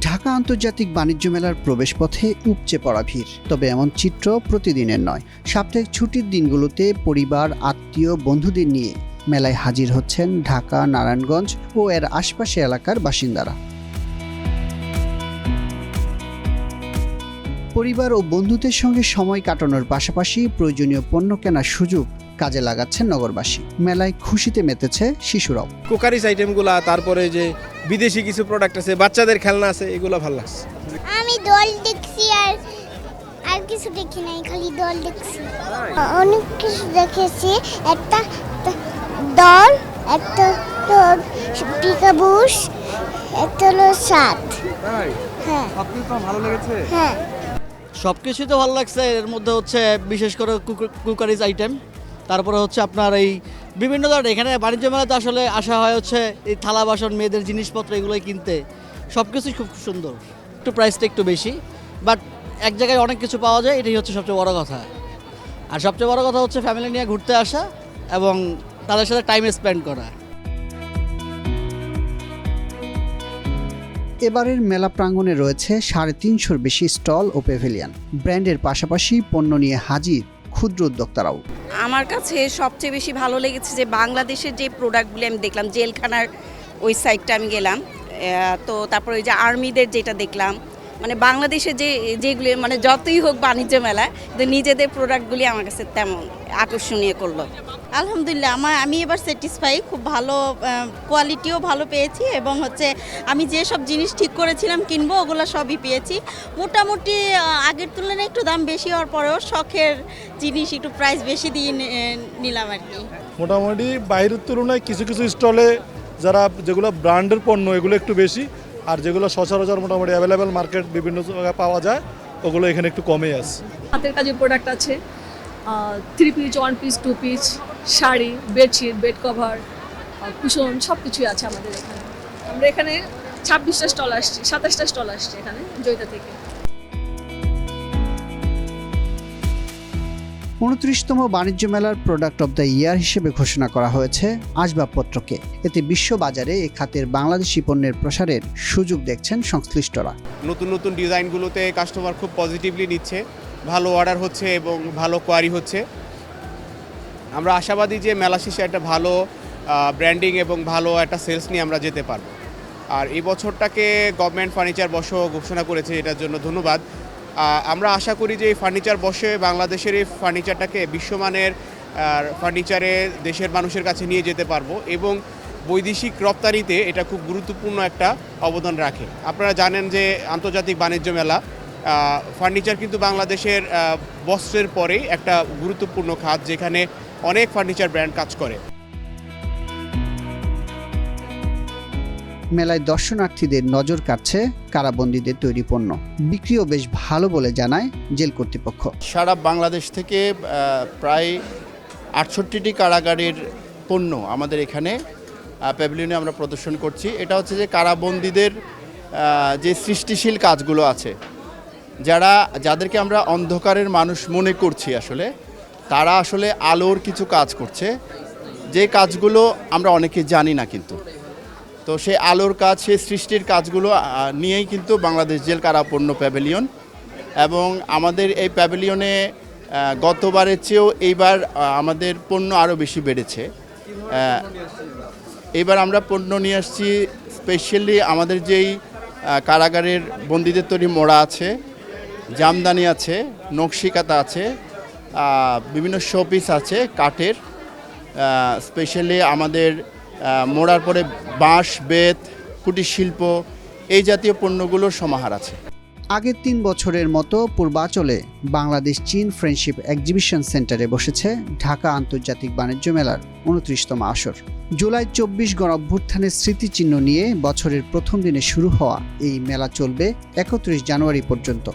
ঢাকা আন্তর্জাতিক বাণিজ্য মেলার প্রবেশপথে উপচে পড়া ভিড়। তবে এমন চিত্র প্রতিদিনের নয়। সাপ্তাহিক ছুটির দিনগুলোতে পরিবার, আত্মীয়, বন্ধুদের নিয়ে মেলায় হাজির হচ্ছেন ঢাকা, নারায়ণগঞ্জ ও এর আশপাশে এলাকার বাসিন্দারা। পরিবার ও বন্ধুদের সঙ্গে সময় কাটানোর পাশাপাশি প্রয়োজনীয় পণ্য কেনার সুযোগ কাজে লাগাচ্ছেন নগরবাসী। মেলায় খুশিতে মেতেছে শিশুরাও। কুকারিজ আইটেমগুলা, তারপরে যে বিদেশি কিছু প্রোডাক্ট আছে, বাচ্চাদের খেলনা আছে, এগুলো ভালো লাগছে। আমি দল দেখছি আর কিছু দেখি নাই, খালি দল দেখছি। অনেক কিছু দেখেছি, একটা দল, একটা পিকাবুশ, একটা হলো সাত। হ্যাঁ, সবকিছু ভালো লেগেছে। হ্যাঁ, সব কিছুই তো ভালো লাগছে। এর মধ্যে হচ্ছে বিশেষ করে কুকারিজ আইটেম, তারপরে হচ্ছে আপনার এই বিভিন্ন ধরনের এখানে বাণিজ্য মেলাতে আসলে আসা হয় হচ্ছে এই থালা বাসন, মেয়েদের জিনিসপত্র এগুলোই কিনতে। সব কিছুই খুব সুন্দর। একটু প্রাইসটা একটু বেশি, বাট এক জায়গায় অনেক কিছু পাওয়া যায়, এটাই হচ্ছে সবচেয়ে বড় কথা। আর সবচেয়ে বড় কথা হচ্ছে ফ্যামিলি নিয়ে ঘুরতে আসা এবং তাদের সাথে টাইম স্পেন্ড করা। এবারের মেলা প্রাঙ্গণে রয়েছে 350-র বেশি স্টল ও প্যাভিলিয়ন। ব্র্যান্ডের পাশাপাশি পণ্য নিয়ে হাজির ক্ষুদ্র উদ্যোক্তারাও। আমার কাছে সবচেয়ে বেশি ভালো লেগেছে যে বাংলাদেশের যে প্রোডাক্টগুলি আমি দেখলাম, জেলখানার ওই সাইডটা আমি গেলাম, তো তারপরে ওই যে আর্মিদের যেটা দেখলাম, মানে বাংলাদেশের যেগুলি মানে যতই হোক বাণিজ্য মেলা, কিন্তু নিজেদের প্রোডাক্টগুলি আমার কাছে তেমন আকর্ষণীয় করলো। আলহামদুলিল্লাহ, আমি এবার স্যাটিসফাই, খুব ভালো কোয়ালিটিও ভালো পেয়েছি এবং হচ্ছে আমি যেসব জিনিস ঠিক করেছিলাম কিনবো ওগুলো সবই পেয়েছি। মোটামুটি আগের তুলনায় একটু দাম বেশি হওয়ার পরেও শখের জিনিস একটু প্রাইস বেশি দিয়ে নিলাম আর কি। মোটামুটি বাইরের তুলনায় কিছু কিছু স্টলে যেগুলো ব্র্যান্ডের পণ্য এগুলো একটু বেশি, আর যেগুলো সচরাচর মোটামুটি অ্যাভেলেবেল মার্কেট বিভিন্ন জায়গায় পাওয়া যায় ওগুলো এখানে একটু কমে আছে। হাতের কাজের প্রোডাক্ট আছে, 3 piece, 1 piece, 2 piece, sari, bedsheet, bed cover, cushion, সব কিছুই আছে আমাদের এখানে। আমরা এখানে 26টা স্টল আসছি, 27টা স্টল আসছে এখানে জয়িতা থেকে। 29তম বাণিজ্য মেলার প্রোডাক্ট অব দ্য ইয়ার হিসেবে ঘোষণা করা হয়েছে আসবাবপত্রকে। এতে বিশ্ববাজারে এ খাতের বাংলাদেশি পণ্যের প্রসারের সুযোগ দেখছেন সংশ্লিষ্টরা। নতুন নতুন ডিজাইনগুলোতে কাস্টমার খুব পজিটিভলি নিচ্ছে, ভালো অর্ডার হচ্ছে এবং ভালো কোয়ারি হচ্ছে। আমরা আশাবাদী যে মেলা শেষে একটা ভালো ব্র্যান্ডিং এবং ভালো একটা সেলস নিয়ে আমরা যেতে পারবো। আর এই বছরটাকে গভর্নমেন্ট ফার্নিচার বর্ষ ঘোষণা করেছে, এটার জন্য ধন্যবাদ। আমরা আশা করি যে এই ফার্নিচার বর্ষে বাংলাদেশের এই ফার্নিচারটাকে বিশ্বমানের ফার্নিচারে দেশের মানুষের কাছে নিয়ে যেতে পারবো এবং বৈদেশিক রপ্তানিতে এটা খুব গুরুত্বপূর্ণ একটা অবদান রাখে। আপনারা জানেন যে আন্তর্জাতিক বাণিজ্য মেলা, ফার্নিচার কিন্তু বাংলাদেশের বস্ত্রের পরেই একটা গুরুত্বপূর্ণ খাত, যেখানে অনেক ফার্নিচার ব্র্যান্ড কাজ করে। মেলায় দর্শনার্থীদের নজর কাটছে কারাবন্দীদের তৈরি পণ্য। বিক্রিও বেশ ভালো বলে জানায় জেল কর্তৃপক্ষ। সারা বাংলাদেশ থেকে প্রায় 68টি কারাগারের পণ্য আমাদের এখানে প্যাভিলিয়নে আমরা প্রদর্শন করছি। এটা হচ্ছে যে কারাবন্দীদের যে সৃষ্টিশীল কাজগুলো আছে, যাদেরকে আমরা অন্ধকারের মানুষ মনে করছি, আসলে তারা আসলে আলোর কিছু কাজ করছে, যে কাজগুলো আমরা অনেকে জানি না। কিন্তু তো সেই আলোর কাজ, সেই সৃষ্টির কাজগুলো নিয়েই কিন্তু বাংলাদেশ জেল কারা পণ্য প্যাভিলিয়ন। এবং আমাদের এই প্যাভিলিয়নে গতবারের চেয়েও এইবার আমাদের পণ্য আরও বেশি বেড়েছে। এইবার আমরা পণ্য নিয়ে আসছি স্পেশালি আমাদের যেই কারাগারের বন্দীদের তৈরি মোড়া আছে, জামদানি আছে, নকশিকাতা আছে, বিভিন্ন শোপিস আছে কাঠের। স্পেশালি আমাদের মোড়ার পরে বাঁশ, বেত, কুটির শিল্প, এই জাতীয় পণ্যগুলোর সমাহার আছে। আগের 3 বছরের মতো পূর্বাচলে বাংলাদেশ চীন ফ্রেন্ডশিপ এক্সিবিশন সেন্টারে বসেছে ঢাকা আন্তর্জাতিক বাণিজ্য মেলার 29তম আসর। জুলাই 24 গণঅভ্যুত্থানের স্মৃতিচিহ্ন নিয়ে বছরের প্রথম দিনে শুরু হওয়া এই মেলা চলবে 31 জানুয়ারি পর্যন্ত।